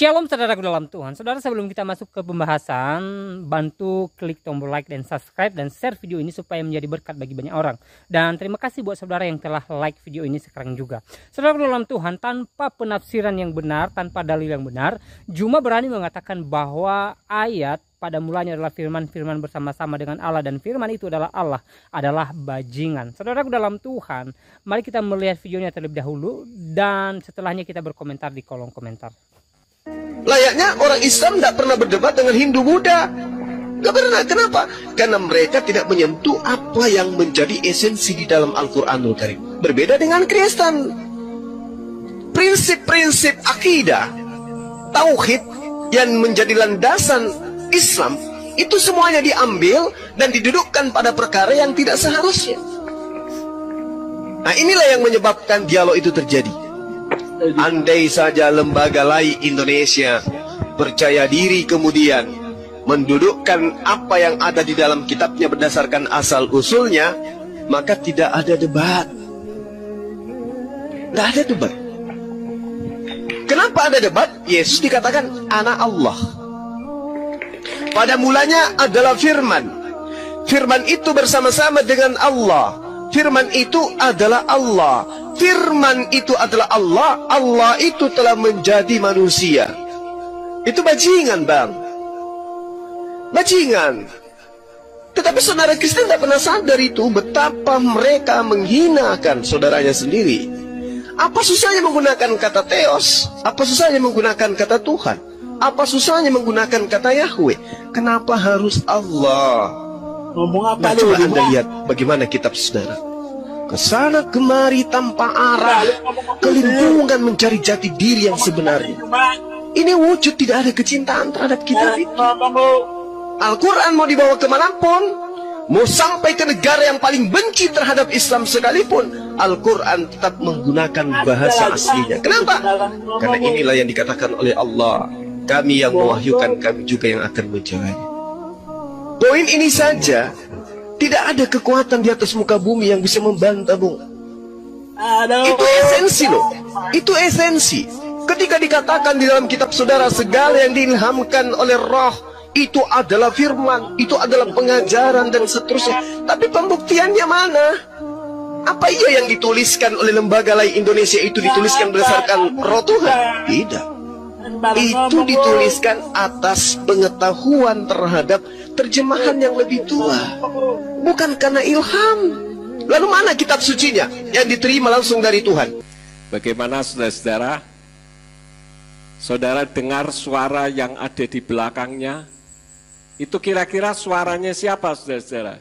Shalom saudaraku dalam Tuhan. Saudara, sebelum kita masuk ke pembahasan, bantu klik tombol like dan subscribe dan share video ini supaya menjadi berkat bagi banyak orang. Dan terima kasih buat saudara yang telah like video ini sekarang juga. Saudaraku dalam Tuhan, tanpa penafsiran yang benar, tanpa dalil yang benar, Juma berani mengatakan bahwa ayat pada mulanya adalah firman bersama-sama dengan Allah, dan firman itu adalah Allah, adalah bajingan. Saudaraku dalam Tuhan, mari kita melihat videonya terlebih dahulu dan setelahnya kita berkomentar di kolom komentar. Layaknya orang Islam tidak pernah berdebat dengan Hindu Buddha. Tidak pernah. Kenapa? Karena mereka tidak menyentuh apa yang menjadi esensi di dalam Al-Quranul Karim. Berbeda dengan Kristen. Prinsip-prinsip akidah, tauhid yang menjadi landasan Islam, itu semuanya diambil dan didudukkan pada perkara yang tidak seharusnya. Nah, inilah yang menyebabkan dialog itu terjadi. Andai saja lembaga lain Indonesia percaya diri kemudian mendudukkan apa yang ada di dalam kitabnya berdasarkan asal-usulnya, maka tidak ada debat. Tidak ada debat. Kenapa ada debat? Yesus dikatakan anak Allah. Pada mulanya adalah firman. Firman itu bersama-sama dengan Allah. Firman itu adalah Allah. Firman itu adalah Allah. Allah itu telah menjadi manusia. Itu bajingan, bang. Bajingan. Tetapi saudara Kristen tidak pernah sadar itu, betapa mereka menghinakan saudaranya sendiri. Apa susahnya menggunakan kata Theos? Apa susahnya menggunakan kata Tuhan? Apa susahnya menggunakan kata Yahweh? Kenapa harus Allah? Ngomong apa Nah, coba Anda lihat bagaimana kitab saudara. Kesana kemari tanpa arah, kelimpungan mencari jati diri yang sebenarnya. Ini wujud tidak ada kecintaan terhadap kitab itu. Al-Quran mau dibawa kemanapun, mau sampai ke negara yang paling benci terhadap Islam sekalipun, Al-Quran tetap menggunakan bahasa aslinya. Kenapa? Karena inilah yang dikatakan oleh Allah, kami yang mewahyukan, kami juga yang akan menjaganya. Poin ini saja, tidak ada kekuatan di atas muka bumi yang bisa membantah, Bung. Itu esensi loh. Itu esensi. Ketika dikatakan di dalam kitab saudara, segala yang diilhamkan oleh roh itu adalah firman, itu adalah pengajaran dan seterusnya. Tapi pembuktiannya mana? Apa iya yang dituliskan oleh lembaga lain Indonesia itu dituliskan berdasarkan roh Tuhan? Tidak. Itu dituliskan atas pengetahuan terhadap terjemahan yang lebih tua, bukan karena ilham. Lalu mana kitab sucinya yang diterima langsung dari Tuhan? Bagaimana saudara-saudara? Saudara dengar suara yang ada di belakangnya? Itu kira-kira suaranya siapa, saudara-saudara?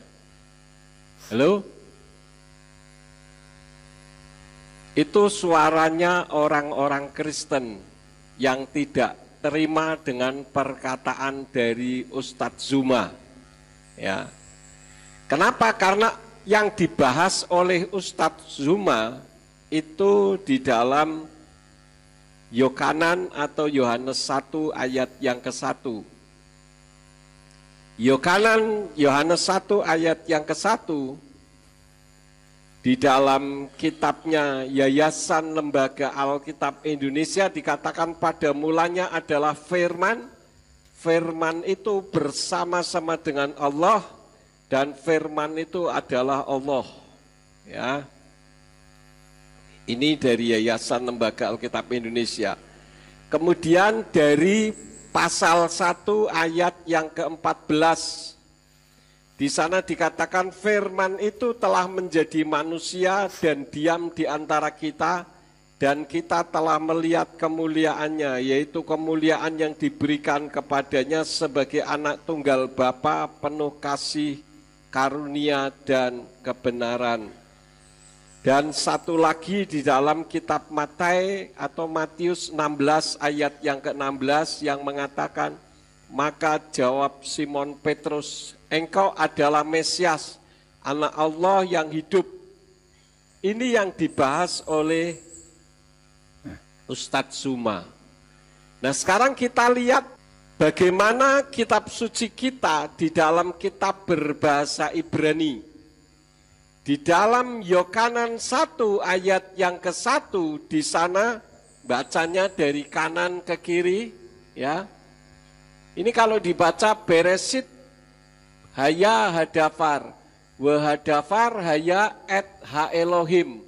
Halo? Itu suaranya orang-orang Kristen yang tidak terima dengan perkataan dari Ustadz Zuma. Ya. Kenapa? Karena yang dibahas oleh Ustadz Zuma itu di dalam Yohanan atau Yohanes 1 ayat yang ke-1. Yohanes 1 ayat yang ke-1 di dalam kitabnya Yayasan Lembaga Alkitab Indonesia dikatakan pada mulanya adalah firman. Firman itu bersama-sama dengan Allah dan firman itu adalah Allah. Ya. Ini dari Yayasan Lembaga Alkitab Indonesia. Kemudian dari pasal 1 ayat yang ke-14. Di sana dikatakan firman itu telah menjadi manusia dan diam di antara kita, dan kita telah melihat kemuliaannya, yaitu kemuliaan yang diberikan kepadanya sebagai anak tunggal Bapa, penuh kasih, karunia, dan kebenaran. Dan satu lagi di dalam kitab Matius 16 ayat yang ke-16 yang mengatakan, maka jawab Simon Petrus, engkau adalah Mesias, anak Allah yang hidup. Ini yang dibahas oleh Ustadz Zuma. Nah, sekarang kita lihat bagaimana kitab suci kita di dalam kitab berbahasa Ibrani. Di dalam Yohanan 1 ayat yang ke-1 di sana bacanya dari kanan ke kiri. ya. Ini kalau dibaca Beresit haya hadafar, wa hadafar haya et ha Elohim,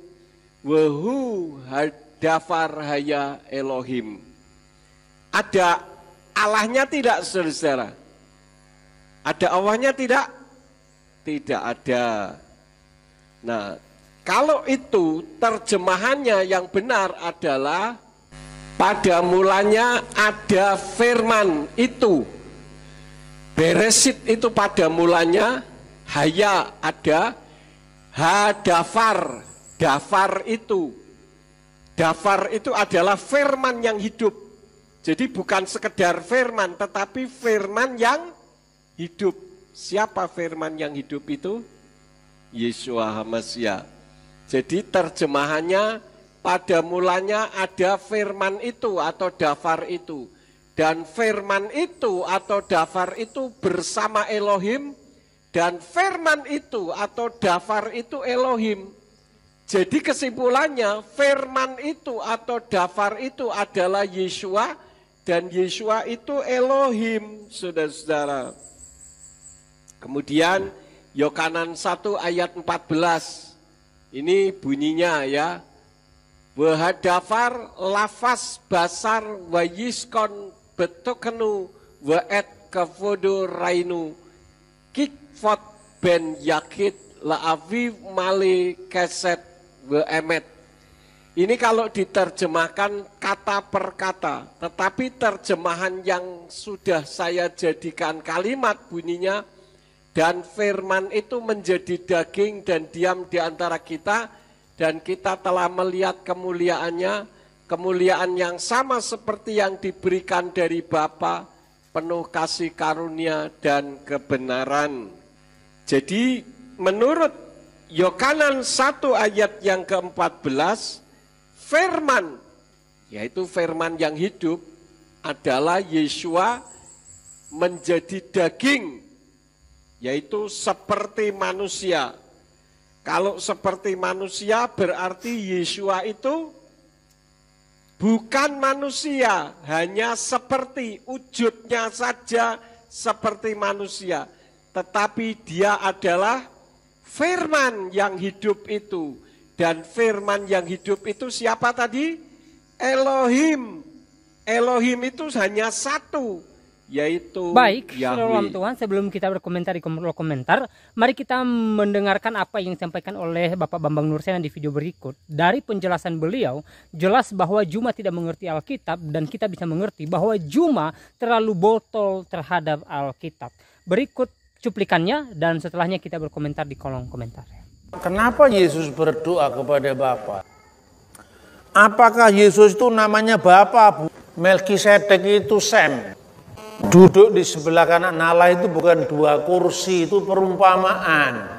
wa hu hadafar haya Elohim. Ada Allahnya tidak, saudara? Ada Allahnya tidak? Tidak ada. Nah, kalau itu terjemahannya yang benar adalah pada mulanya ada firman itu. Beresit itu pada mulanya, haya ada, hadafar, dafar itu. Dafar itu adalah firman yang hidup. Jadi bukan sekedar firman, tetapi firman yang hidup. Siapa firman yang hidup itu? Yeshua HaMashiach. Jadi terjemahannya pada mulanya ada firman itu atau dafar itu. Dan firman itu atau dafar itu bersama Elohim. Dan firman itu atau dafar itu Elohim. Jadi kesimpulannya firman itu atau dafar itu adalah Yeshua. Dan Yeshua itu Elohim, saudara-saudara. Kemudian Yohanan 1 ayat 14. Ini bunyinya ya. Wahadafar lafaz basar wa yiskon betokenu wa et kavodo rainu kikfot ben yakit la aviv male keset wa emet. Ini kalau diterjemahkan kata per kata, tetapi terjemahan yang sudah saya jadikan kalimat bunyinya, dan firman itu menjadi daging dan diam di antara kita, dan kita telah melihat kemuliaannya, kemuliaan yang sama seperti yang diberikan dari Bapa, penuh kasih karunia dan kebenaran. Jadi menurut Yohanan 1 ayat yang ke-14, firman, yaitu firman yang hidup, adalah Yeshua menjadi daging, yaitu seperti manusia. Kalau seperti manusia berarti Yeshua itu bukan manusia, hanya seperti wujudnya saja seperti manusia. Tetapi dia adalah firman yang hidup itu. Dan firman yang hidup itu siapa tadi? Elohim. Elohim itu hanya satu, yaitu Baik, Yahweh. Tuhan, sebelum kita berkomentar di kolom komentar, mari kita mendengarkan apa yang disampaikan oleh Bapak Bambang Nursena di video berikut. Dari penjelasan beliau, jelas bahwa Juma tidak mengerti Alkitab, dan kita bisa mengerti bahwa Juma terlalu botol terhadap Alkitab. Berikut cuplikannya, dan setelahnya kita berkomentar di kolom komentar. Kenapa Yesus berdoa kepada Bapa? Apakah Yesus itu namanya Bapa? Melkisedek itu Sem. Duduk di sebelah kanan Allah itu bukan dua kursi, itu perumpamaan.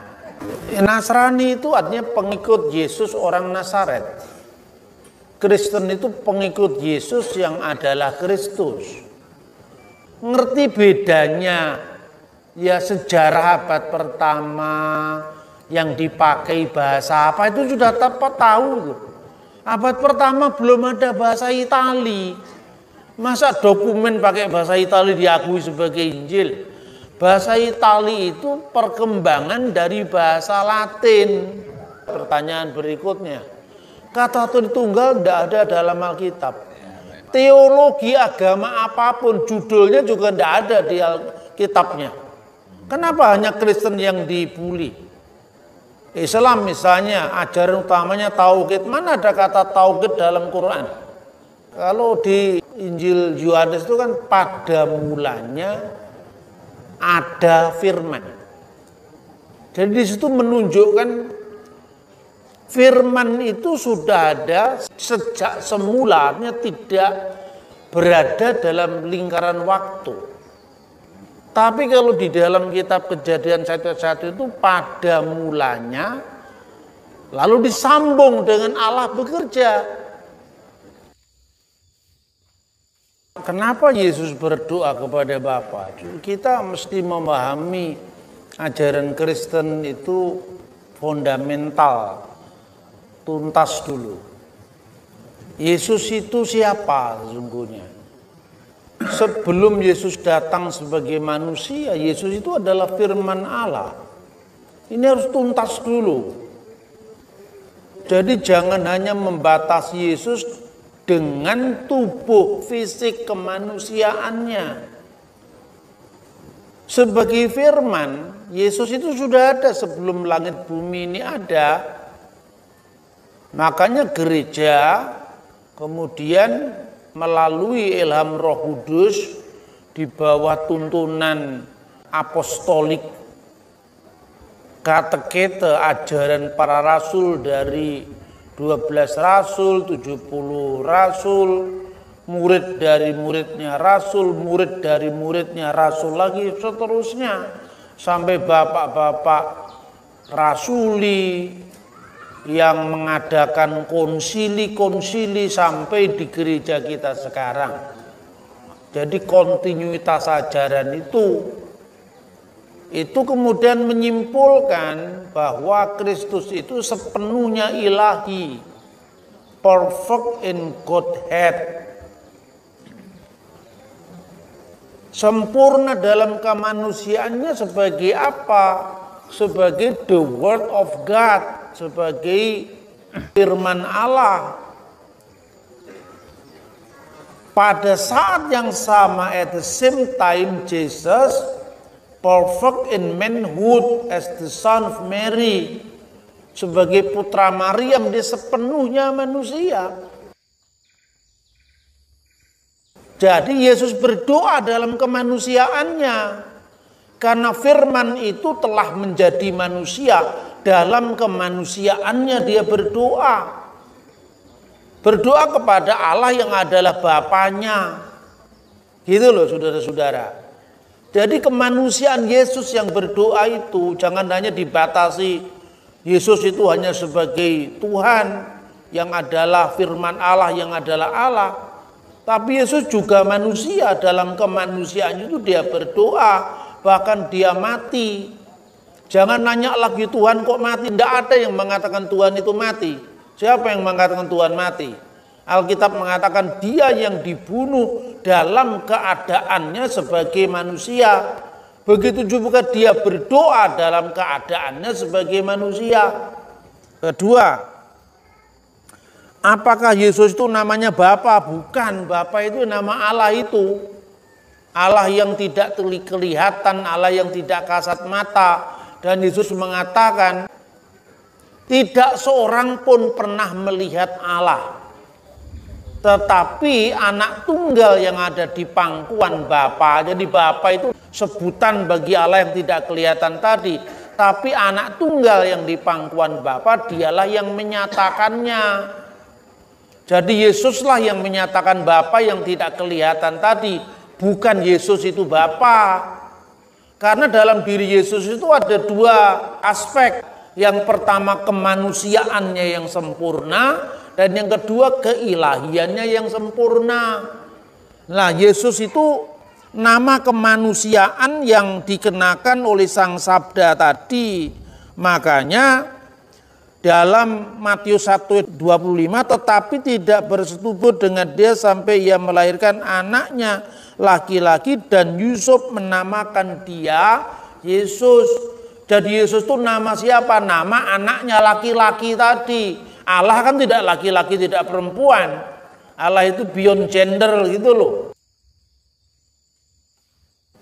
Nasrani itu artinya pengikut Yesus orang Nazaret. Kristen itu pengikut Yesus yang adalah Kristus. Ngerti bedanya? Ya sejarah abad pertama yang dipakai bahasa apa itu sudah tepat tahu. Abad pertama belum ada bahasa Itali. Masa dokumen pakai bahasa Itali diakui sebagai Injil? Bahasa Itali itu perkembangan dari bahasa Latin. Pertanyaan berikutnya, kata Tritunggal tidak ada dalam Alkitab. Teologi agama apapun judulnya juga tidak ada di Alkitabnya. Kenapa hanya Kristen yang dibully? Islam misalnya ajaran utamanya tauhid. Mana ada kata tauhid dalam Quran? Kalau di Injil Yohanes itu kan pada mulanya ada firman. Jadi di situ menunjukkan firman itu sudah ada sejak semulanya, tidak berada dalam lingkaran waktu. Tapi kalau di dalam kitab Kejadian 1:1 itu pada mulanya, lalu disambung dengan Allah bekerja. Kenapa Yesus berdoa kepada Bapa? Kita mesti memahami ajaran Kristen itu fundamental, tuntas dulu. Yesus itu siapa sesungguhnya? sebelum Yesus datang sebagai manusia, Yesus itu adalah firman Allah. Ini harus tuntas dulu. Jadi jangan hanya membatasi Yesus dengan tubuh fisik kemanusiaannya. Sebagai firman, Yesus itu sudah ada sebelum langit bumi ini ada. Makanya gereja kemudian melalui ilham Roh Kudus di bawah tuntunan apostolik, katekete, ajaran para rasul dari 12 rasul, 70 rasul, murid dari muridnya rasul, murid dari muridnya rasul lagi, seterusnya sampai bapak-bapak rasuli yang mengadakan konsili-konsili sampai di gereja kita sekarang. Jadi kontinuitas ajaran itu kemudian menyimpulkan bahwa Kristus itu sepenuhnya ilahi, perfect in Godhead, sempurna dalam kemanusiaannya sebagai apa? Sebagai the word of God, sebagai firman Allah. Pada saat yang sama, at the same time, Jesus perfect in manhood as the son of Mary, sebagai putra Maryam, dia sepenuhnya manusia. Jadi Yesus berdoa dalam kemanusiaannya, karena firman itu telah menjadi manusia. Dalam kemanusiaannya dia berdoa. Berdoa kepada Allah yang adalah Bapanya. Gitu loh saudara-saudara. Jadi kemanusiaan Yesus yang berdoa itu jangan hanya dibatasi Yesus itu hanya sebagai Tuhan yang adalah firman Allah, yang adalah Allah. Tapi Yesus juga manusia, dalam kemanusiaannya itu dia berdoa, bahkan dia mati. Jangan nanya lagi Tuhan kok mati. Tidak ada yang mengatakan Tuhan itu mati. Siapa yang mengatakan Tuhan mati? Alkitab mengatakan dia yang dibunuh dalam keadaannya sebagai manusia. Begitu juga dia berdoa dalam keadaannya sebagai manusia. Kedua, apakah Yesus itu namanya Bapa? Bukan, Bapa itu nama Allah itu. Allah yang tidak kelihatan, Allah yang tidak kasat mata. Dan Yesus mengatakan, tidak seorang pun pernah melihat Allah. Tetapi anak tunggal yang ada di pangkuan Bapa. Jadi Bapa itu sebutan bagi Allah yang tidak kelihatan tadi. Tapi anak tunggal yang di pangkuan Bapa, dialah yang menyatakannya. Jadi Yesuslah yang menyatakan Bapa yang tidak kelihatan tadi. Bukan Yesus itu Bapa. Karena dalam diri Yesus itu ada dua aspek. Yang pertama kemanusiaannya yang sempurna. Dan yang kedua keilahiannya yang sempurna. Nah, Yesus itu nama kemanusiaan yang dikenakan oleh Sang Sabda tadi. Makanya dalam Matius 1:25, tetapi tidak bersetubuh dengan dia sampai ia melahirkan anaknya laki-laki, dan Yusuf menamakan dia Yesus. Jadi Yesus itu nama siapa? Nama anaknya laki-laki tadi. Allah kan tidak laki-laki, tidak perempuan. Allah itu beyond gender gitu loh.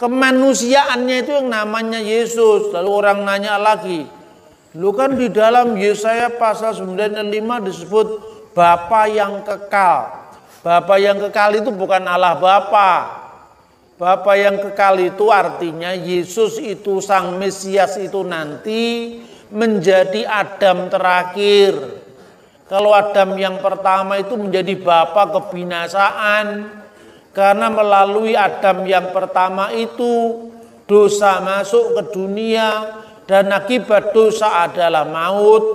Kemanusiaannya itu yang namanya Yesus. Lalu orang nanya lagi, lu kan di dalam Yesaya pasal 95 disebut Bapa yang kekal. Bapa yang kekal itu bukan Allah Bapa. Bapa yang kekal itu artinya Yesus itu Sang Mesias itu nanti menjadi Adam terakhir. Kalau Adam yang pertama itu menjadi bapa kebinasaan, karena melalui Adam yang pertama itu dosa masuk ke dunia dan akibat dosa adalah maut.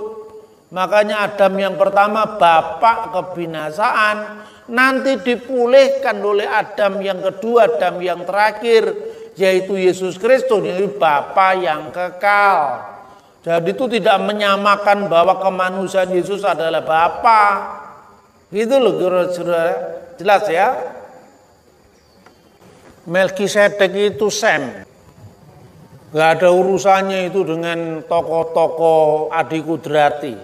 Makanya Adam yang pertama bapa kebinasaan, nanti dipulihkan oleh Adam yang kedua, Adam yang terakhir, yaitu Yesus Kristus, yaitu Bapa yang kekal. Jadi itu tidak menyamakan bahwa kemanusiaan Yesus adalah Bapa. Gitu loh, saudara. Jelas ya? Melkisedek itu Sem. Gak ada urusannya itu dengan tokoh-tokoh Adi Kudrati,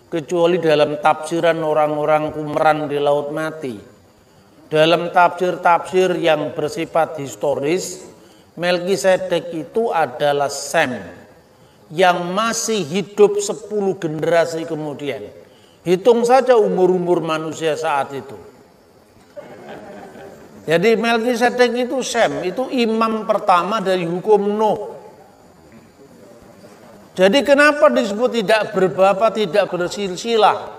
kecuali dalam tafsiran orang-orang kumeran di Laut Mati. Dalam tafsir-tafsir yang bersifat historis, Melkisedek itu adalah Sem yang masih hidup 10 generasi kemudian. Hitung saja umur-umur manusia saat itu. Jadi Melkisedek itu Sem, itu imam pertama dari hukum Nuh. Jadi kenapa disebut tidak berbapak, tidak bersilsilah?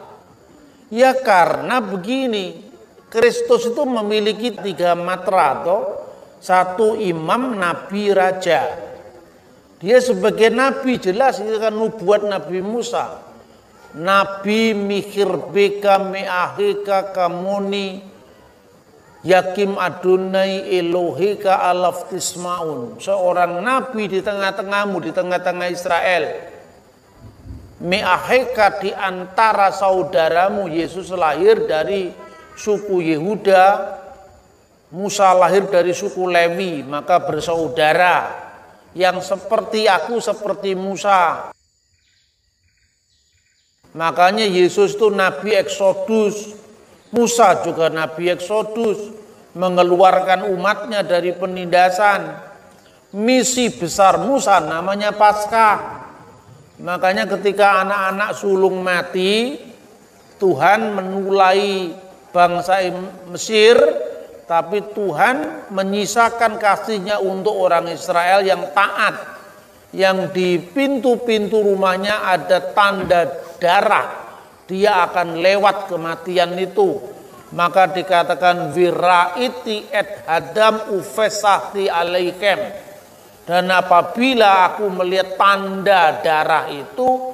Ya karena begini, Kristus itu memiliki 3 matra atau 1 imam, nabi, raja. Dia sebagai nabi jelas itu kan nubuat Nabi Musa. Nabi mihirbeka meaheka kamuni Yakim Adonai Eloheka alaftismaun. Seorang nabi di tengah-tengahmu, di tengah-tengah Israel. Meaheka di antara saudaramu. Yesus lahir dari suku Yehuda, Musa lahir dari suku Lewi, maka bersaudara. Yang seperti aku, seperti Musa. Makanya Yesus itu nabi Eksodus. Musa juga nabi Eksodus, mengeluarkan umatnya dari penindasan. Misi besar Musa namanya Paskah. Makanya ketika anak-anak sulung mati, Tuhan menulai bangsa Mesir, tapi Tuhan menyisakan kasih-Nya untuk orang Israel yang taat, yang di pintu-pintu rumahnya ada tanda darah. Dia akan lewat kematian itu. Maka dikatakan viraiti et hadam ufesahti alaikem. Dan apabila aku melihat tanda darah itu,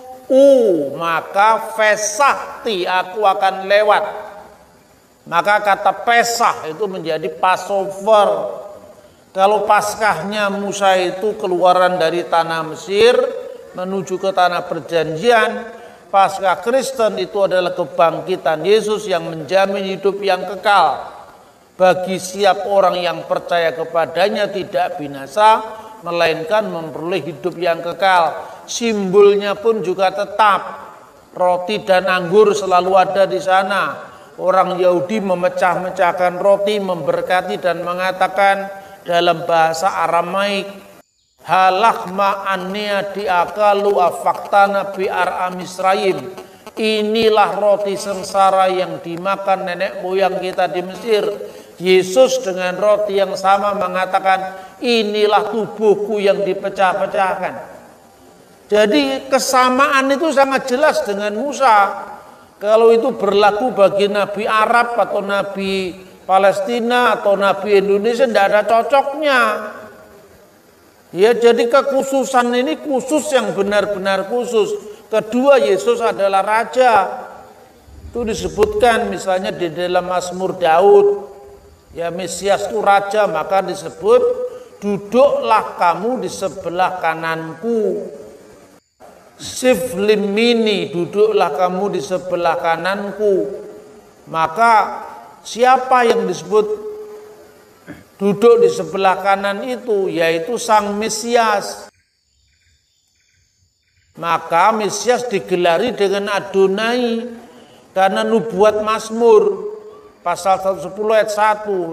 maka fesahti, aku akan lewat. Maka kata pesah itu menjadi Passover. Kalau Paskahnya Musa itu keluaran dari tanah Mesir menuju ke tanah perjanjian, Paskah Kristen itu adalah kebangkitan Yesus yang menjamin hidup yang kekal bagi setiap orang yang percaya kepadanya, tidak binasa melainkan memperoleh hidup yang kekal. Simbolnya pun juga tetap, roti dan anggur selalu ada di sana. Orang Yahudi memecah-mecahkan roti, memberkati dan mengatakan dalam bahasa Aramaik, halakma annia diakalu afaktana biar amisraim. Inilah roti sengsara yang dimakan nenek moyang kita di Mesir. Yesus dengan roti yang sama mengatakan, inilah tubuhku yang dipecah-pecahkan. Jadi kesamaan itu sangat jelas dengan Musa. Kalau itu berlaku bagi Nabi Arab atau Nabi Palestina atau Nabi Indonesia, tidak ada cocoknya. Ya, jadi kekhususan ini khusus yang benar-benar khusus. Kedua, Yesus adalah raja. Itu disebutkan misalnya di dalam Mazmur Daud. Ya, Mesias itu raja, maka disebut duduklah kamu di sebelah kananku. Siflimini, duduklah kamu di sebelah kananku. Maka siapa yang disebut duduk di sebelah kanan itu, yaitu Sang Mesias. Maka Mesias digelari dengan Adonai karena nubuat Mazmur pasal 110 ayat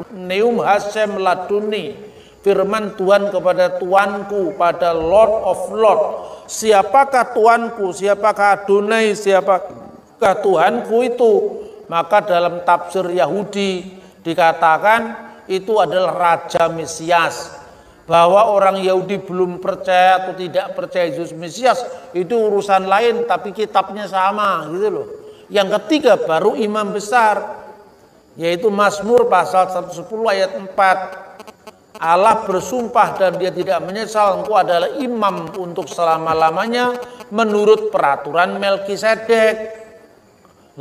1, Neum Hasem Laduni, firman Tuhan kepada Tuanku, pada Lord of Lord. Siapakah Tuanku, siapakah Adonai, siapakah Tuhanku itu? Maka dalam tafsir Yahudi dikatakan itu adalah Raja Mesias. Bahwa orang Yahudi belum percaya atau tidak percaya Yesus Mesias itu urusan lain, tapi kitabnya sama gitu loh. Yang ketiga baru imam besar, yaitu Mazmur pasal 110 ayat 4. Allah bersumpah dan dia tidak menyesal, engkau adalah imam untuk selama-lamanya menurut peraturan Melkisedek.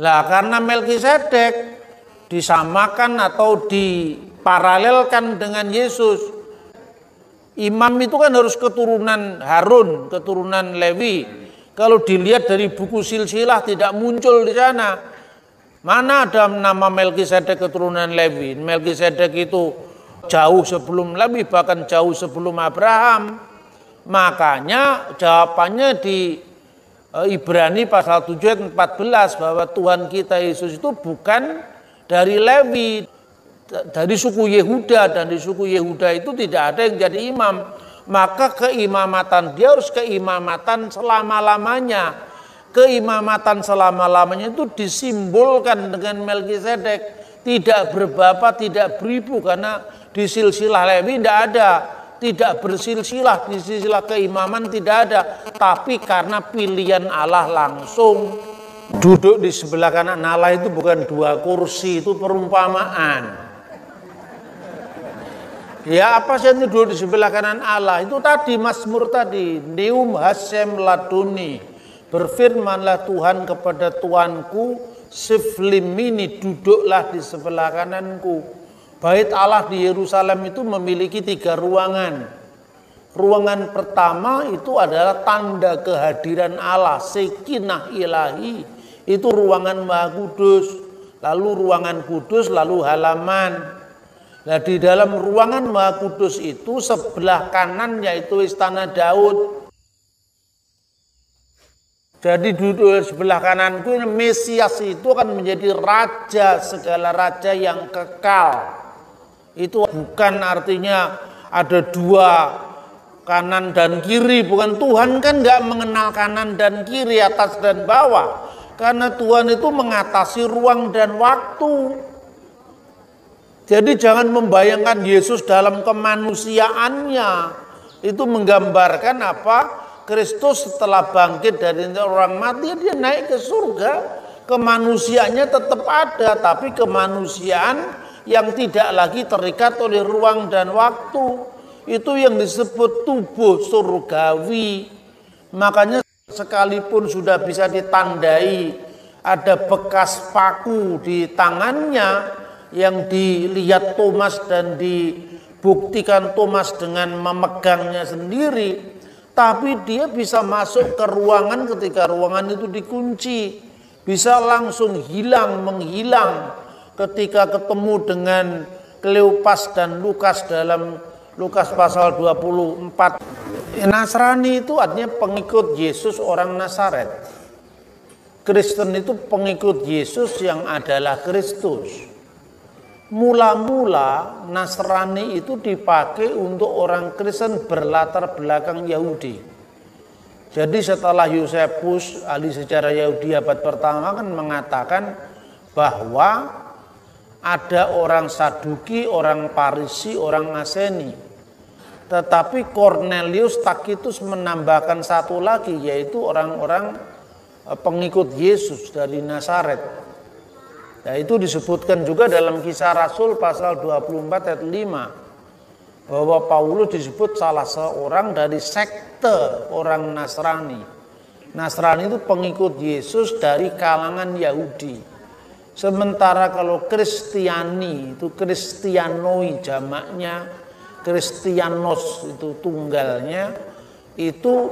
Lah karena Melkisedek disamakan atau diparalelkan dengan Yesus. Imam itu kan harus keturunan Harun, keturunan Lewi. Kalau dilihat dari buku silsilah tidak muncul di sana. Mana ada nama Melkisedek keturunan Lewi? Melkisedek itu jauh sebelum Lewi, bahkan jauh sebelum Abraham. Makanya jawabannya di Ibrani pasal 7 ayat 14 bahwa Tuhan kita Yesus itu bukan dari Lewi, dari suku Yehuda, dan di suku Yehuda itu tidak ada yang jadi imam. Maka keimamatan dia harus keimamatan selama-lamanya. Keimamatan selama-lamanya itu disimbolkan dengan Melkisedek, tidak berbapa, tidak beribu, karena di silsilah Lewi tidak ada, tidak bersilsilah, di silsilah keimaman tidak ada, tapi karena pilihan Allah langsung. Duduk di sebelah kanan Allah itu bukan dua kursi, itu perumpamaan. Ya, apa sih yang duduk di sebelah kanan Allah? Itu tadi Mazmur tadi, Neum Hasem Laduni, berfirmanlah Tuhan kepada Tuanku, Siflimini, duduklah di sebelah kananku. Bait Allah di Yerusalem itu memiliki 3 ruangan. Ruangan pertama itu adalah tanda kehadiran Allah, Sekinah Ilahi. Itu ruangan Maha Kudus. Lalu ruangan kudus, lalu halaman. Nah, di dalam ruangan Maha Kudus itu sebelah kanan yaitu istana Daud. Jadi duduk sebelah kananku, Mesias itu akan menjadi raja, segala raja yang kekal. Itu bukan artinya ada 2 kanan dan kiri, bukan. Tuhan kan nggak mengenal kanan dan kiri, atas dan bawah, karena Tuhan itu mengatasi ruang dan waktu. Jadi jangan membayangkan Yesus dalam kemanusiaannya, itu menggambarkan apa? Kristus setelah bangkit dari orang mati, dia naik ke surga. Kemanusiaannya tetap ada, tapi kemanusiaan yang tidak lagi terikat oleh ruang dan waktu. Itu yang disebut tubuh surgawi. Makanya sekalipun sudah bisa ditandai, ada bekas paku di tangannya yang dilihat Thomas dan dibuktikan Thomas dengan memegangnya sendiri, tapi dia bisa masuk ke ruangan ketika ruangan itu dikunci, bisa langsung menghilang ketika ketemu dengan Kleopas dan Lukas dalam Lukas pasal 24. Nasrani itu artinya pengikut Yesus orang Nazaret. Kristen itu pengikut Yesus yang adalah Kristus. Mula-mula Nasrani itu dipakai untuk orang Kristen berlatar belakang Yahudi. Jadi setelah Yosefus, ahli sejarah Yahudi abad pertama, kan mengatakan bahwa ada orang Saduki, orang Parisi, orang Naseni. Tetapi Cornelius Tacitus menambahkan satu lagi, yaitu orang-orang pengikut Yesus dari Nazaret. Nah, itu disebutkan juga dalam Kisah Rasul pasal 24 ayat 5. Bahwa Paulus disebut salah seorang dari sekte orang Nasrani. Nasrani itu pengikut Yesus dari kalangan Yahudi. Sementara kalau Kristiani itu Kristianoi jamaknya, Kristianos itu tunggalnya, itu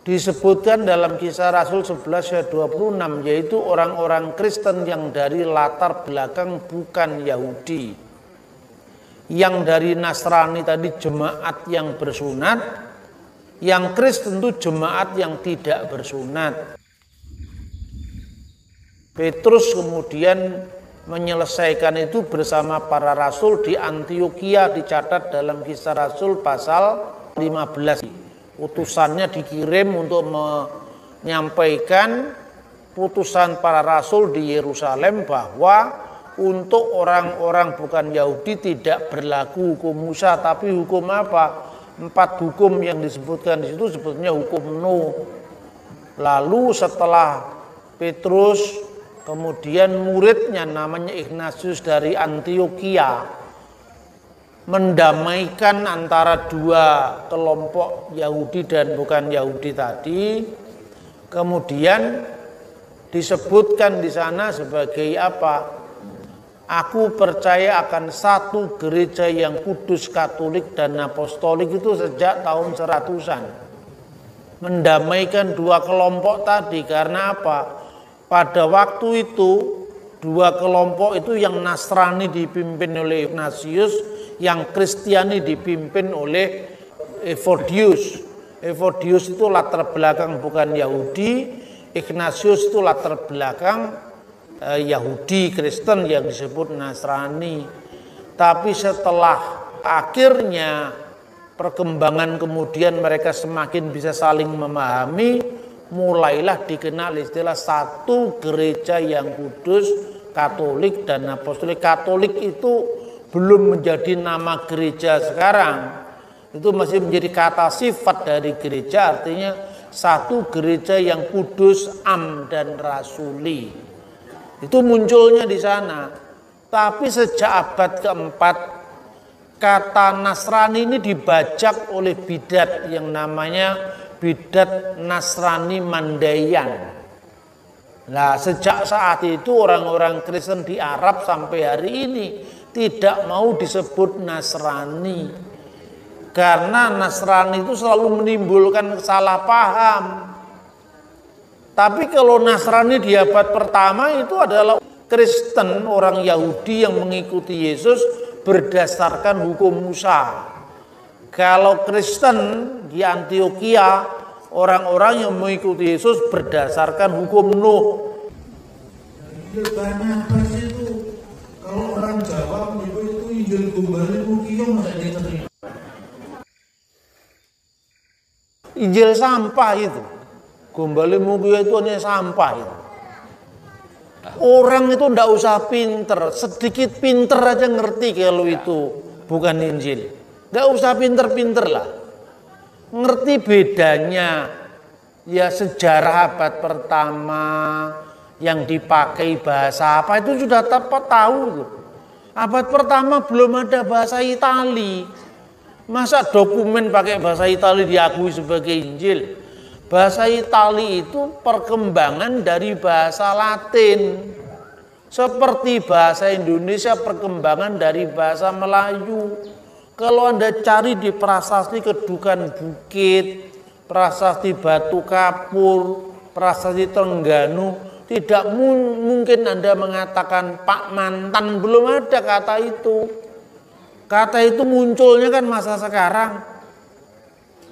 disebutkan dalam Kisah Rasul 11 ayat 26, yaitu orang-orang Kristen yang dari latar belakang bukan Yahudi. Yang dari Nasrani tadi jemaat yang bersunat, yang Kristen itu jemaat yang tidak bersunat. Petrus kemudian menyelesaikan itu bersama para rasul di Antiokhia, dicatat dalam Kisah Rasul pasal 15. Utusannya dikirim untuk menyampaikan putusan para rasul di Yerusalem bahwa untuk orang-orang bukan Yahudi tidak berlaku hukum Musa, tapi hukum apa? 4 hukum yang disebutkan di situ sebetulnya hukum Nuh. Lalu setelah Petrus, kemudian muridnya namanya Ignatius dari Antiokhia mendamaikan antara 2 kelompok Yahudi dan bukan Yahudi tadi. Kemudian disebutkan di sana sebagai apa? Aku percaya akan satu gereja yang kudus, katolik dan apostolik, itu sejak tahun 100-an. Mendamaikan 2 kelompok tadi karena apa? Pada waktu itu 2 kelompok itu, yang Nasrani dipimpin oleh Ignatius, yang Kristiani dipimpin oleh Evodius. Evodius itu latar belakang bukan Yahudi, Ignatius itu latar belakang Yahudi Kristen yang disebut Nasrani. Tapi setelah akhirnya perkembangan kemudian mereka semakin bisa saling memahami, mulailah dikenal istilah satu gereja yang kudus, Katolik dan Apostolik. Katolik itu belum menjadi nama gereja sekarang. Itu masih menjadi kata sifat dari gereja, artinya satu gereja yang kudus, am dan rasuli. Itu munculnya di sana. Tapi sejak abad keempat, kata Nasrani ini dibajak oleh bidat yang namanya bidat Nasrani Mandaiyan. Nah, sejak saat itu orang-orang Kristen di Arab sampai hari ini tidak mau disebut Nasrani. Karena Nasrani itu selalu menimbulkan salah paham. Tapi kalau Nasrani di abad pertama itu adalah Kristen, orang Yahudi yang mengikuti Yesus berdasarkan hukum Musa. Kalau Kristen di Antioquia, orang-orang yang mengikuti Yesus berdasarkan hukum Nuh. Injil Barnabas itu, kalau orang Jawa menyebut itu Injil Gombali Mukio, masa diterima? Injil sampah itu. Gombali Mukio itu hanya sampah itu. Orang itu ndak usah pinter, sedikit pinter aja ngerti kalau itu bukan Injil. Nggak usah pinter-pinter lah. Ngerti bedanya ya sejarah abad pertama yang dipakai bahasa apa itu sudah tepat tahu tuh. Abad pertama belum ada bahasa Itali. Masa dokumen pakai bahasa Itali diakui sebagai Injil? Bahasa Itali itu perkembangan dari bahasa Latin. Seperti bahasa Indonesia perkembangan dari bahasa Melayu. Kalau Anda cari di prasasti Kedukan Bukit, prasasti Batu Kapur, prasasti Trengganu, tidak mungkin Anda mengatakan Pak Mantan, belum ada kata itu. Kata itu munculnya kan masa sekarang.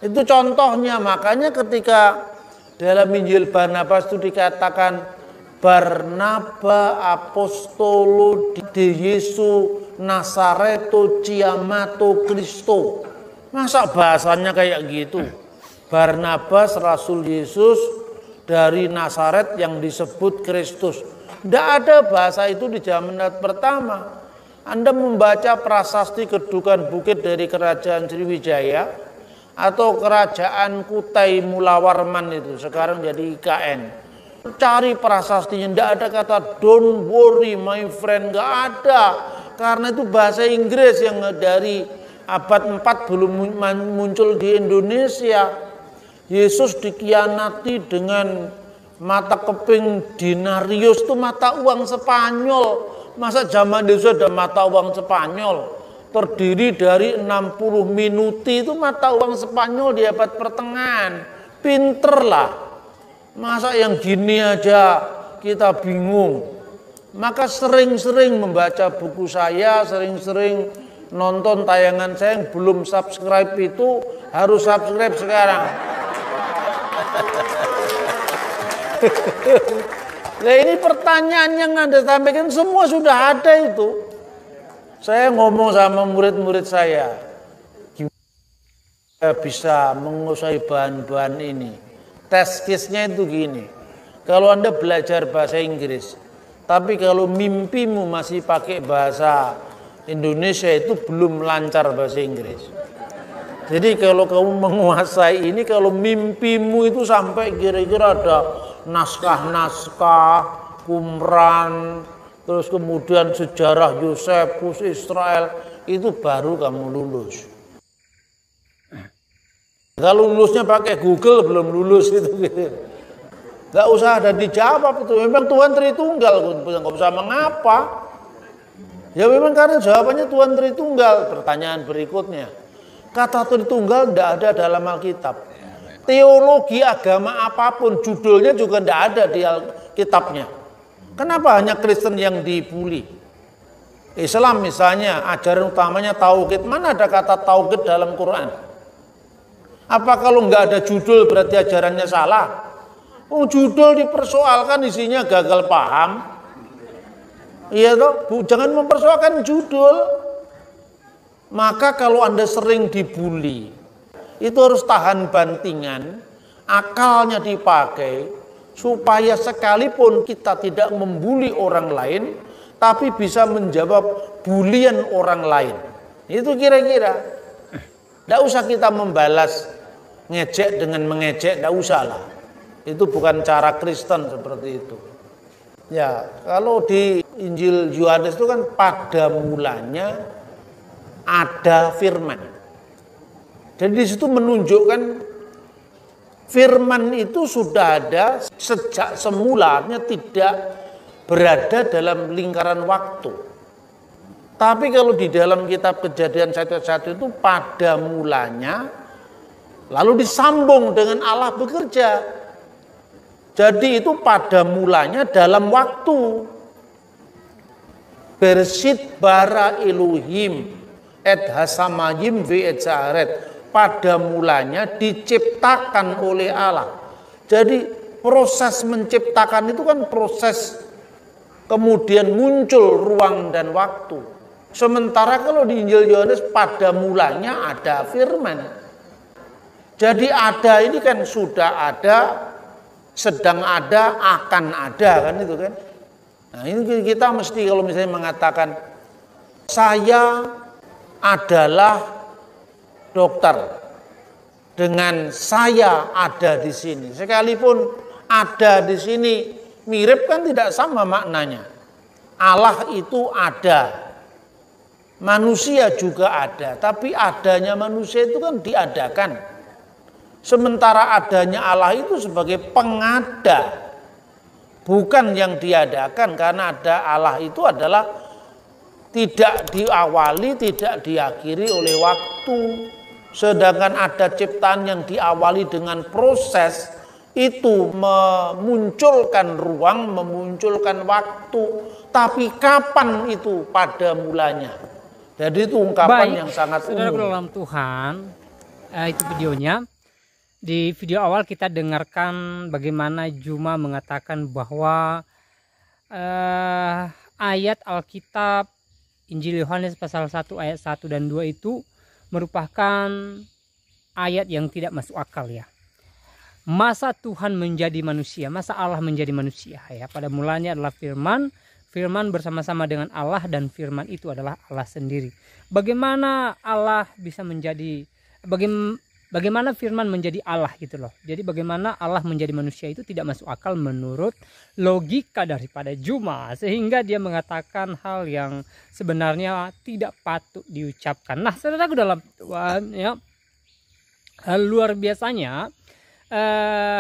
Itu contohnya, makanya ketika dalam Injil Barnabas itu dikatakan Barnaba apostolo de Yesu Nasareto Ciamato Kristo. Masa bahasanya kayak gitu? Barnabas Rasul Yesus dari Nasaret yang disebut Kristus. Tidak ada bahasa itu di zaman pertama. Anda membaca prasasti Kedukan Bukit dari Kerajaan Sriwijaya atau Kerajaan Kutai Mulawarman itu sekarang jadi IKN. Cari prasastinya, tidak ada kata don't worry my friend, nggak ada. Karena itu bahasa Inggris yang dari abad 4 belum muncul di Indonesia. Yesus dikhianati dengan mata keping denarius, itu mata uang Spanyol. Masa zaman Yesus ada mata uang Spanyol? Terdiri dari 60 minuti, itu mata uang Spanyol di abad pertengahan. Pinter lah. Masa yang gini aja kita bingung. Maka sering-sering membaca buku saya, sering-sering nonton tayangan saya. Yang belum subscribe itu harus subscribe sekarang. Nah, ini pertanyaan yang Anda sampaikan semua sudah ada itu. Saya ngomong sama murid-murid saya, gimana bisa menguasai bahan-bahan ini. Test case-nya itu gini, kalau Anda belajar bahasa Inggris, tapi kalau mimpimu masih pakai bahasa Indonesia, itu belum lancar bahasa Inggris. Jadi kalau kamu menguasai ini, kalau mimpimu itu sampai kira-kira ada naskah-naskah, Qumran, terus kemudian sejarah Yosefus Israel, itu baru kamu lulus. Kalau lulusnya pakai Google belum lulus itu. Gak usah ada dijawab itu. Memang Tuhan Tritunggal, nggak usah mengapa. Ya memang karena jawabannya Tuhan Tritunggal. Pertanyaan berikutnya, kata Tritunggal tidak ada dalam Alkitab. Teologi agama apapun judulnya juga tidak ada di Alkitabnya. Kenapa hanya Kristen yang dibully? Islam misalnya ajaran utamanya tauhid, mana ada kata tauhid dalam Quran? Apa kalau nggak ada judul berarti ajarannya salah? Oh, judul dipersoalkan isinya gagal paham. Iya toh, jangan mempersoalkan judul. Maka kalau Anda sering dibully, itu harus tahan bantingan, akalnya dipakai, supaya sekalipun kita tidak membuli orang lain, tapi bisa menjawab bulian orang lain. Itu kira-kira. Tidak usah kita membalas ngejek dengan mengejek, tidak usah lah. Itu bukan cara Kristen seperti itu. Ya, kalau di Injil Yohanes itu kan pada mulanya ada firman. Jadi di situ menunjukkan firman itu sudah ada sejak semula, artinya tidak berada dalam lingkaran waktu. Tapi kalau di dalam kitab Kejadian 1:1 itu pada mulanya, lalu disambung dengan Allah bekerja. Jadi itu pada mulanya dalam waktu. Bersit bara Elohim et hasamayim ve et zaaret. Pada mulanya diciptakan oleh Allah. Jadi proses menciptakan itu kan proses kemudian muncul ruang dan waktu. Sementara kalau di Injil Yohanes pada mulanya ada firman. Jadi ada ini kan sudah ada, sedang ada, akan ada, kan itu kan. Nah ini kita mesti kalau misalnya mengatakan saya adalah dokter dengan saya ada di sini, sekalipun ada di sini mirip kan tidak sama maknanya. Allah itu ada, manusia juga ada, tapi adanya manusia itu kan diadakan. Sementara adanya Allah itu sebagai pengada, bukan yang diadakan, karena ada Allah itu adalah tidak diawali, tidak diakhiri oleh waktu. Sedangkan ada ciptaan yang diawali dengan proses, itu memunculkan ruang, memunculkan waktu. Tapi kapan itu pada mulanya? Jadi itu ungkapan yang sangat umum. Saudara dalam Tuhan, itu videonya. Di video awal kita dengarkan bagaimana Juma mengatakan bahwa ayat Alkitab Injil Yohanes pasal 1 ayat 1 dan 2 itu merupakan ayat yang tidak masuk akal ya. Masa Tuhan menjadi manusia, masa Allah menjadi manusia ya. Pada mulanya adalah firman, firman bersama-sama dengan Allah dan firman itu adalah Allah sendiri. Bagaimana Allah bisa menjadi bagaimana firman menjadi Allah gitu loh. Jadi bagaimana Allah menjadi manusia itu tidak masuk akal menurut logika daripada Juma. Sehingga dia mengatakan hal yang sebenarnya tidak patut diucapkan. Nah saudaraku dalam Tuhan ya, luar biasanya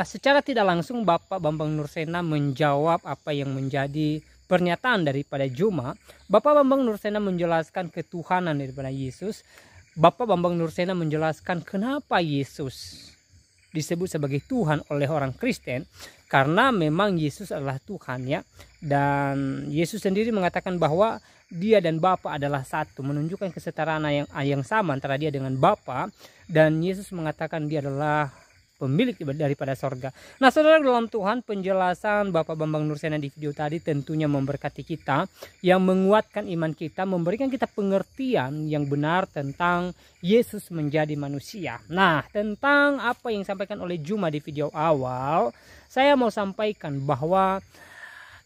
secara tidak langsung Bapak Bambang Nursena menjawab apa yang menjadi pernyataan daripada Juma. Bapak Bambang Nursena menjelaskan ketuhanan daripada Yesus. Bapak Bambang Nursena menjelaskan kenapa Yesus disebut sebagai Tuhan oleh orang Kristen, karena memang Yesus adalah Tuhan ya. Dan Yesus sendiri mengatakan bahwa dia dan Bapa adalah satu, menunjukkan kesetaraan yang sama antara dia dengan Bapa. Dan Yesus mengatakan dia adalah pemilik daripada sorga. Nah saudara dalam Tuhan, penjelasan Bapak Bambang Nursena di video tadi tentunya memberkati kita, yang menguatkan iman kita, memberikan kita pengertian yang benar tentang Yesus menjadi manusia. Nah tentang apa yang disampaikan oleh Juma di video awal, saya mau sampaikan bahwa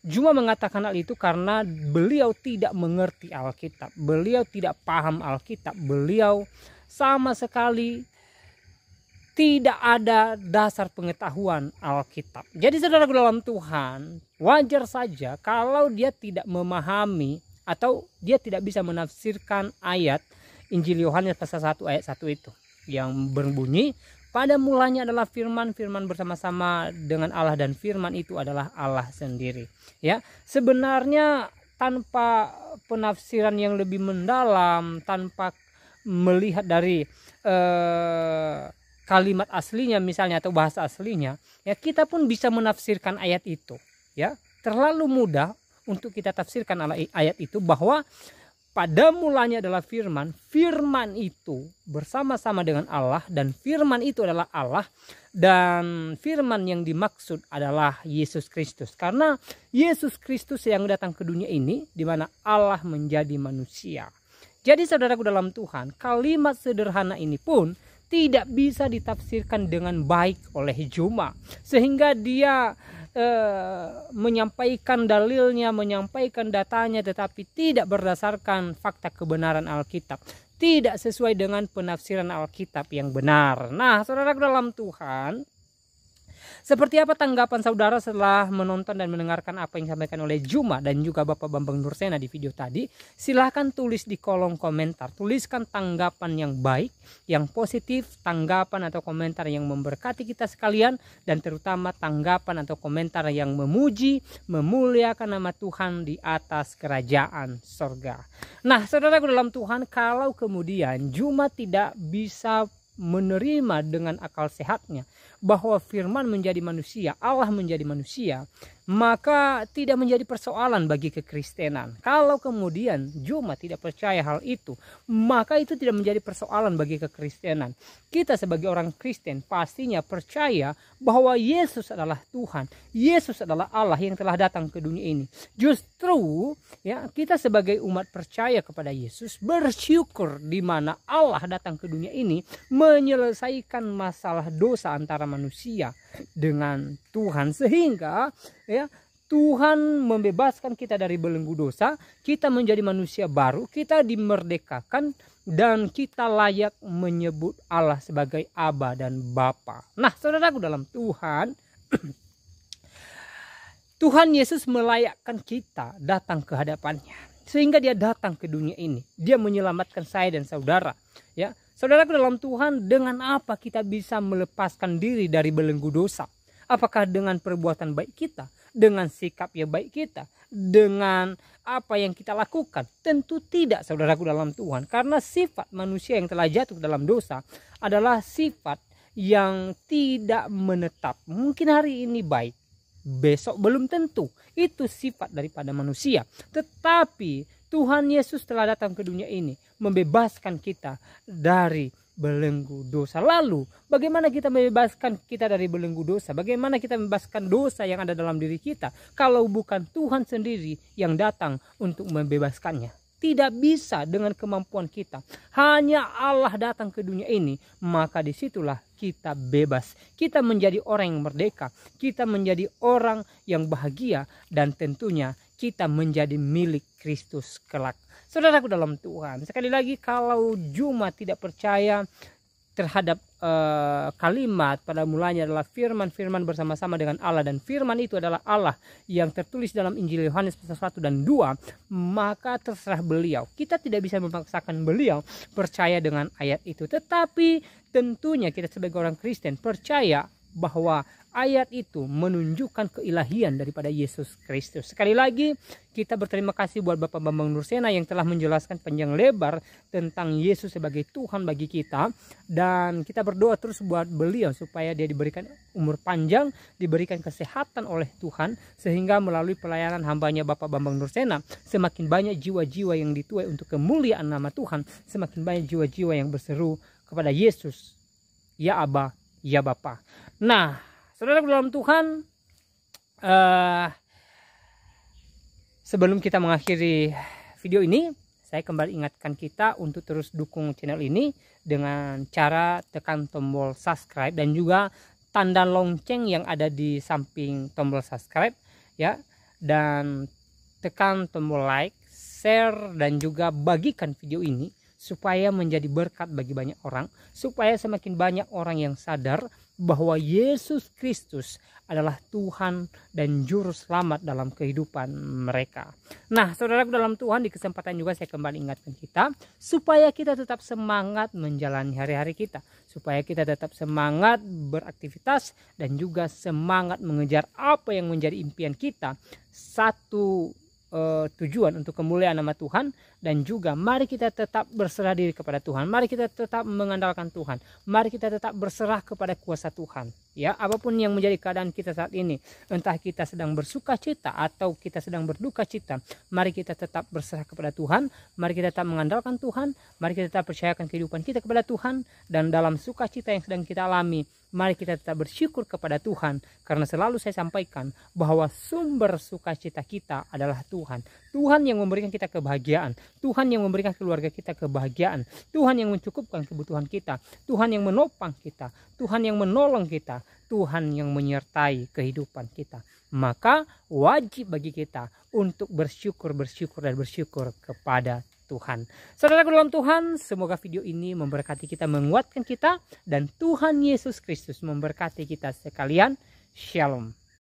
Juma mengatakan hal itu karena beliau tidak mengerti Alkitab, beliau tidak paham Alkitab, beliau sama sekali tidak ada dasar pengetahuan Alkitab. Jadi saudara dalam Tuhan, wajar saja kalau dia tidak memahami atau dia tidak bisa menafsirkan ayat Injil Yohanes pasal 1 ayat 1 itu. Yang berbunyi, pada mulanya adalah firman, firman bersama-sama dengan Allah dan firman itu adalah Allah sendiri. Ya, sebenarnya tanpa penafsiran yang lebih mendalam, tanpa melihat dari kalimat aslinya misalnya atau bahasa aslinya, ya kita pun bisa menafsirkan ayat itu ya. Terlalu mudah untuk kita tafsirkan ayat itu, bahwa pada mulanya adalah firman, firman itu bersama-sama dengan Allah, dan firman itu adalah Allah, dan firman yang dimaksud adalah Yesus Kristus. Karena Yesus Kristus yang datang ke dunia ini, di mana Allah menjadi manusia. Jadi saudaraku dalam Tuhan, kalimat sederhana ini pun tidak bisa ditafsirkan dengan baik oleh Juma, sehingga dia menyampaikan dalilnya, menyampaikan datanya, tetapi tidak berdasarkan fakta kebenaran Alkitab, tidak sesuai dengan penafsiran Alkitab yang benar. Nah, saudara dalam Tuhan, seperti apa tanggapan saudara setelah menonton dan mendengarkan apa yang disampaikan oleh Juma dan juga Bapak Bambang Nursena di video tadi? Silahkan tulis di kolom komentar. Tuliskan tanggapan yang baik, yang positif, tanggapan atau komentar yang memberkati kita sekalian, dan terutama tanggapan atau komentar yang memuji, memuliakan nama Tuhan di atas kerajaan sorga. Nah, saudaraku dalam Tuhan, kalau kemudian Juma tidak bisa menerima dengan akal sehatnya bahwa firman menjadi manusia, Allah menjadi manusia, maka tidak menjadi persoalan bagi kekristenan. Kalau kemudian Juma tidak percaya hal itu, maka itu tidak menjadi persoalan bagi kekristenan. Kita sebagai orang Kristen pastinya percaya bahwa Yesus adalah Tuhan, Yesus adalah Allah yang telah datang ke dunia ini. Justru ya, kita sebagai umat percaya kepada Yesus bersyukur di mana Allah datang ke dunia ini menyelesaikan masalah dosa antara manusia dengan Tuhan, sehingga ya Tuhan membebaskan kita dari belenggu dosa, kita menjadi manusia baru, kita dimerdekakan, dan kita layak menyebut Allah sebagai Aba dan Bapa. Nah, saudaraku dalam Tuhan, Tuhan Yesus melayakkan kita datang ke hadapannya, sehingga dia datang ke dunia ini. Dia menyelamatkan saya dan saudara. Ya, saudaraku dalam Tuhan, dengan apa kita bisa melepaskan diri dari belenggu dosa? Apakah dengan perbuatan baik kita, dengan sikap yang baik kita, dengan apa yang kita lakukan? Tentu tidak, saudaraku dalam Tuhan, karena sifat manusia yang telah jatuh dalam dosa adalah sifat yang tidak menetap. Mungkin hari ini baik, besok belum tentu. Itu sifat daripada manusia. Tetapi Tuhan Yesus telah datang ke dunia ini membebaskan kita dari belenggu dosa. Lalu bagaimana kita membebaskan kita dari belenggu dosa? Bagaimana kita membebaskan dosa yang ada dalam diri kita kalau bukan Tuhan sendiri yang datang untuk membebaskannya? Tidak bisa dengan kemampuan kita. Hanya Allah datang ke dunia ini, maka disitulah kita bebas. Kita menjadi orang yang merdeka. Kita menjadi orang yang bahagia, dan tentunya kita menjadi milik Kristus kelak. Saudaraku dalam Tuhan, sekali lagi, kalau Juma tidak percaya terhadap kalimat pada mulanya adalah firman bersama-sama dengan Allah, dan firman itu adalah Allah yang tertulis dalam Injil Yohanes pasal 1 dan 2, maka terserah beliau. Kita tidak bisa memaksakan beliau percaya dengan ayat itu, tetapi tentunya kita sebagai orang Kristen percaya bahwa ayat itu menunjukkan keilahian daripada Yesus Kristus. Sekali lagi, kita berterima kasih buat Bapak Bambang Nursena yang telah menjelaskan panjang lebar tentang Yesus sebagai Tuhan bagi kita. Dan kita berdoa terus buat beliau supaya dia diberikan umur panjang, diberikan kesehatan oleh Tuhan, sehingga melalui pelayanan hambanya Bapak Bambang Nursena, semakin banyak jiwa-jiwa yang dituai untuk kemuliaan nama Tuhan, semakin banyak jiwa-jiwa yang berseru kepada Yesus, ya Aba, ya Bapa. Nah, saudara dalam Tuhan, sebelum kita mengakhiri video ini, saya kembali ingatkan kita untuk terus dukung channel ini dengan cara tekan tombol subscribe dan juga tanda lonceng yang ada di samping tombol subscribe, ya, dan tekan tombol like, share, dan juga bagikan video ini supaya menjadi berkat bagi banyak orang, supaya semakin banyak orang yang sadar bahwa Yesus Kristus adalah Tuhan dan Juru Selamat dalam kehidupan mereka. Nah, saudaraku dalam Tuhan, di kesempatan juga saya kembali ingatkan kita supaya kita tetap semangat menjalani hari-hari kita, supaya kita tetap semangat beraktivitas dan juga semangat mengejar apa yang menjadi impian kita. Satu tujuan, untuk kemuliaan nama Tuhan. Dan juga mari kita tetap berserah diri kepada Tuhan, mari kita tetap mengandalkan Tuhan, mari kita tetap berserah kepada kuasa Tuhan. Ya, apapun yang menjadi keadaan kita saat ini, entah kita sedang bersuka cita atau kita sedang berduka cita, mari kita tetap berserah kepada Tuhan, mari kita tetap mengandalkan Tuhan, mari kita tetap percayakan kehidupan kita kepada Tuhan. Dan dalam sukacita yang sedang kita alami, mari kita tetap bersyukur kepada Tuhan, karena selalu saya sampaikan bahwa sumber sukacita kita adalah Tuhan. Tuhan yang memberikan kita kebahagiaan, Tuhan yang memberikan keluarga kita kebahagiaan, Tuhan yang mencukupkan kebutuhan kita, Tuhan yang menopang kita, Tuhan yang menolong kita, Tuhan yang menyertai kehidupan kita. Maka wajib bagi kita untuk bersyukur kepada Tuhan. Saudaraku dalam Tuhan, semoga video ini memberkati kita, menguatkan kita, dan Tuhan Yesus Kristus memberkati kita sekalian. Shalom.